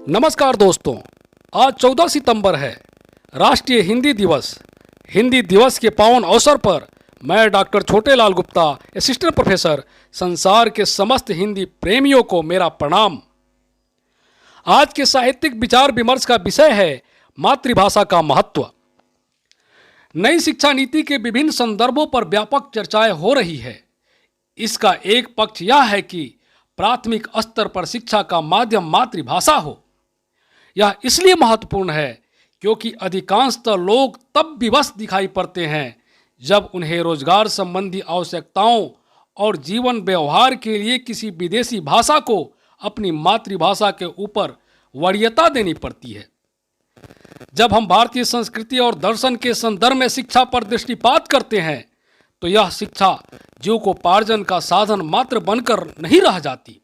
नमस्कार दोस्तों, आज 14 सितंबर है, राष्ट्रीय हिंदी दिवस। हिंदी दिवस के पावन अवसर पर मैं doctor Chhotelal Gupta, assistant professor, संसार के समस्त हिंदी प्रेमियों को मेरा प्रणाम। आज के साहित्यिक विचार विमर्श का विषय है मातृभाषा का महत्व। नई शिक्षा नीति के विभिन्न संदर्भों पर व्यापक चर्चाएं हो रही है। इसका एक पक्ष यह है कि प्राथमिक स्तर पर शिक्षा का माध्यम मातृभाषा हो। यह इसलिए महत्वपूर्ण है क्योंकि अधिकांशतः लोग तब विवश दिखाई पड़ते हैं जब उन्हें रोजगार संबंधी आवश्यकताओं और जीवन व्यवहार के लिए किसी विदेशी भाषा को अपनी मातृभाषा के ऊपर वरीयता देनी पड़ती है। जब हम भारतीय संस्कृति और दर्शन के संदर्भ में शिक्षा पर दृष्टिपात करते हैं तो यह शिक्षा जीविकोपार्जन का साधन मात्र बनकर नहीं रह जाती।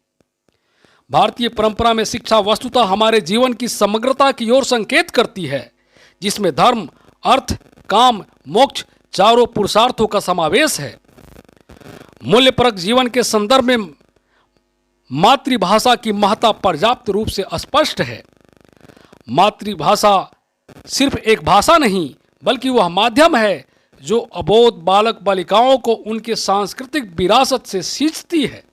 भारतीय परंपरा में शिक्षा वस्तुतः हमारे जीवन की समग्रता की ओर संकेत करती है, जिसमें धर्म, अर्थ, काम, मोक्ष चारों पुरुषार्थों का समावेश है। मूल्यपरक जीवन के संदर्भ में मातृभाषा की महत्ता पर्याप्त रूप से स्पष्ट है। मातृभाषा सिर्फ एक भाषा नहीं, बल्कि वह माध्यम है जो अबोध बालक बालिकाओं को उनके सांस्कृतिक विरासत से सींचती है।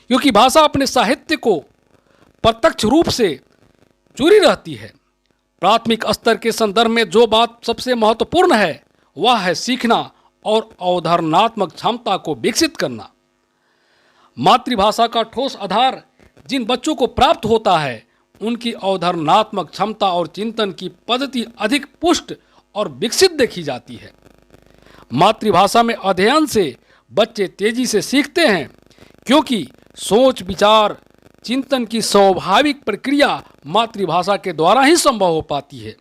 क्योंकि भाषा अपने साहित्य को प्रत्यक्ष रूप से जुड़ी रहती है। प्राथमिक स्तर के संदर्भ में जो बात सबसे महत्वपूर्ण है वह है सीखना और अवधारणात्मक क्षमता को विकसित करना। मातृभाषा का ठोस आधार जिन बच्चों को प्राप्त होता है उनकी अवधारणात्मक क्षमता और चिंतन की पद्धति अधिक पुष्ट और विकसित देखी जाती है। मातृभाषा में अध्ययन से बच्चे तेजी से सीखते हैं क्योंकि सोच, विचार, चिंतन की स्वाभाविक प्रक्रिया मातृभाषा के द्वारा ही संभव हो पाती है।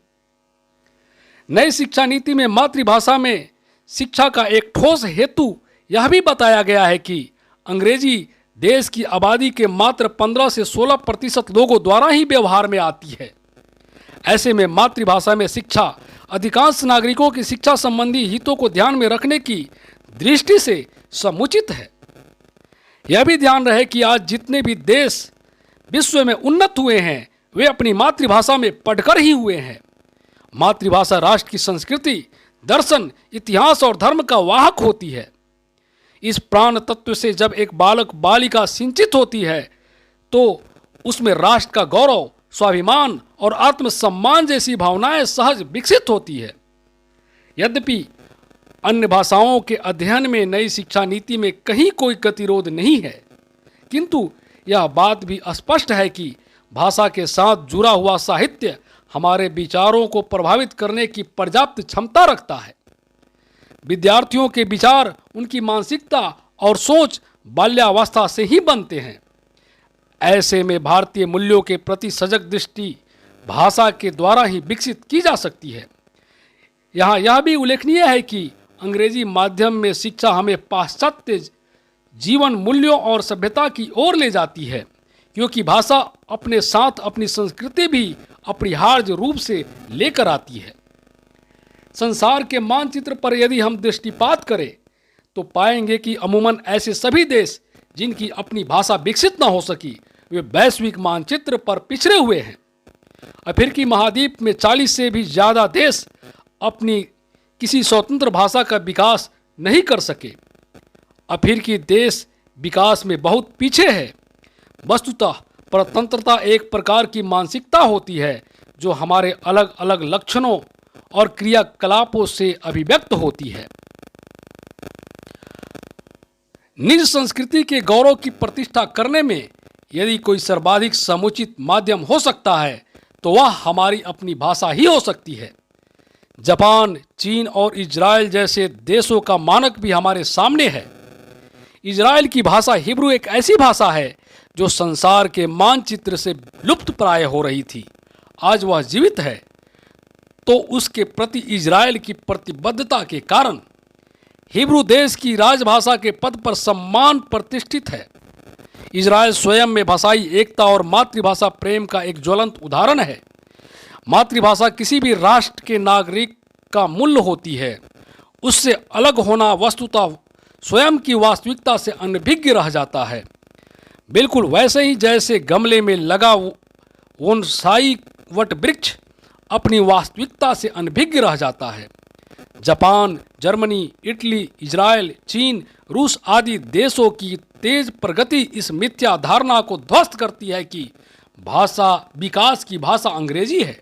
नई शिक्षा नीति में मातृभाषा में शिक्षा का एक ठोस हेतु यह भी बताया गया है कि अंग्रेजी देश की आबादी के मात्र 15 से 16% लोगों द्वारा ही व्यवहार में आती है। ऐसे में मातृभाषा में शिक्षा अधिकांश नागरिकों की शिक्षा संबंधी हितों को ध्यान में रखने की दृष्टि से समुचित है। यह भी ध्यान रहे कि आज जितने भी देश विश्व में उन्नत हुए हैं वे अपनी मातृभाषा में पढ़कर ही हुए हैं। मातृभाषा राष्ट्र की संस्कृति, दर्शन, इतिहास और धर्म का वाहक होती है। इस प्राण तत्व से जब एक बालक बालिका सिंचित होती है तो उसमें राष्ट्र का गौरव, स्वाभिमान और आत्मसम्मान जैसी भावनाएं सहज विकसित होती है। यद्यपि अन्य भाषाओं के अध्ययन में नई शिक्षा नीति में कहीं कोई गतिरोध नहीं है, किंतु यह बात भी स्पष्ट है कि भाषा के साथ जुड़ा हुआ साहित्य हमारे विचारों को प्रभावित करने की पर्याप्त क्षमता रखता है। विद्यार्थियों के विचार, उनकी मानसिकता और सोच बाल्यावस्था से ही बनते हैं। ऐसे में भारतीय मूल्यों के प्रति सजग दृष्टि भाषा के द्वारा ही विकसित की जा सकती है। यहाँ यह भी उल्लेखनीय है कि अंग्रेजी माध्यम में शिक्षा हमें पाश्चात्य जीवन मूल्यों और सभ्यता की ओर ले जाती है, क्योंकि भाषा अपने साथ अपनी संस्कृति भी अपरिहार्य रूप से लेकर आती है। संसार के मानचित्र पर यदि हम दृष्टिपात करें तो पाएंगे कि अमूमन ऐसे सभी देश जिनकी अपनी भाषा विकसित न हो सकी वे वैश्विक मानचित्र पर पिछड़े हुए हैं। अफ्रीकी महाद्वीप में 40 से भी ज़्यादा देश अपनी किसी स्वतंत्र भाषा का विकास नहीं कर सके। अफ्रीकी देश विकास में बहुत पीछे है। वस्तुतः परतंत्रता एक प्रकार की मानसिकता होती है जो हमारे अलग अलग लक्षणों और क्रियाकलापों से अभिव्यक्त होती है। निज संस्कृति के गौरव की प्रतिष्ठा करने में यदि कोई सर्वाधिक समुचित माध्यम हो सकता है तो वह हमारी अपनी भाषा ही हो सकती है। जापान, चीन और इजराइल जैसे देशों का मानक भी हमारे सामने है। इजराइल की भाषा हिब्रू एक ऐसी भाषा है जो संसार के मानचित्र से लुप्त प्राय हो रही थी। आज वह जीवित है तो उसके प्रति इजराइल की प्रतिबद्धता के कारण हिब्रू देश की राजभाषा के पद पर सम्मान प्रतिष्ठित है। इजराइल स्वयं में भाषाई एकता और मातृभाषा प्रेम का एक ज्वलंत उदाहरण है। मातृभाषा किसी भी राष्ट्र के नागरिक का मूल्य होती है। उससे अलग होना वस्तुतः स्वयं की वास्तविकता से अनभिज्ञ रह जाता है। बिल्कुल वैसे ही जैसे गमले में लगा बोनसाई वट वृक्ष अपनी वास्तविकता से अनभिज्ञ रह जाता है। जापान, जर्मनी, इटली, इजराइल, चीन, रूस आदि देशों की तेज प्रगति इस मिथ्या धारणा को ध्वस्त करती है कि भाषा विकास की भाषा अंग्रेजी है।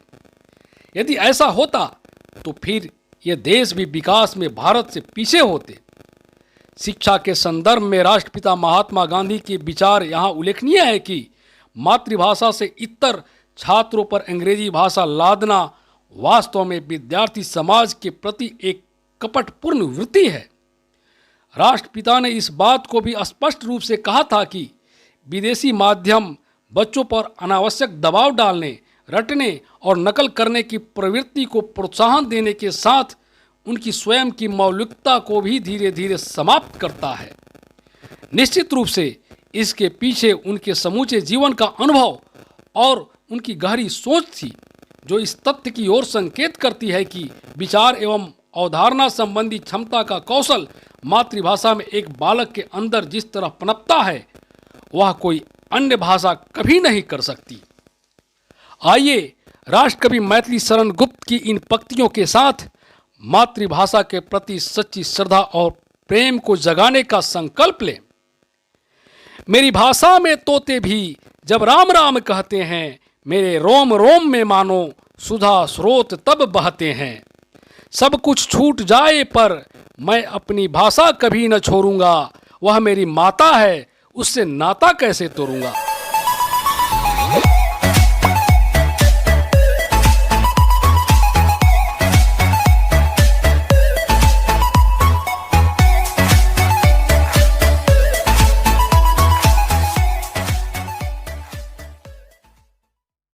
यदि ऐसा होता तो फिर ये देश भी विकास में भारत से पीछे होते। शिक्षा के संदर्भ में राष्ट्रपिता महात्मा गांधी के विचार यहाँ उल्लेखनीय है कि मातृभाषा से इतर छात्रों पर अंग्रेजी भाषा लादना वास्तव में विद्यार्थी समाज के प्रति एक कपटपूर्ण वृत्ति है। राष्ट्रपिता ने इस बात को भी स्पष्ट रूप से कहा था कि विदेशी माध्यम बच्चों पर अनावश्यक दबाव डालने, रटने और नकल करने की प्रवृत्ति को प्रोत्साहन देने के साथ उनकी स्वयं की मौलिकता को भी धीरे धीरे समाप्त करता है। निश्चित रूप से इसके पीछे उनके समूचे जीवन का अनुभव और उनकी गहरी सोच थी, जो इस तथ्य की ओर संकेत करती है कि विचार एवं अवधारणा संबंधी क्षमता का कौशल मातृभाषा में एक बालक के अंदर जिस तरह पनपता है, वह कोई अन्य भाषा कभी नहीं कर सकती। आइए राष्ट्रकवि मैथिली शरण गुप्त की इन पंक्तियों के साथ मातृभाषा के प्रति सच्ची श्रद्धा और प्रेम को जगाने का संकल्प लें। मेरी भाषा में तोते भी जब राम राम कहते हैं, मेरे रोम रोम में मानो सुधा स्रोत तब बहते हैं। सब कुछ छूट जाए पर मैं अपनी भाषा कभी न छोड़ूंगा, वह मेरी माता है, उससे नाता कैसे तोड़ूंगा।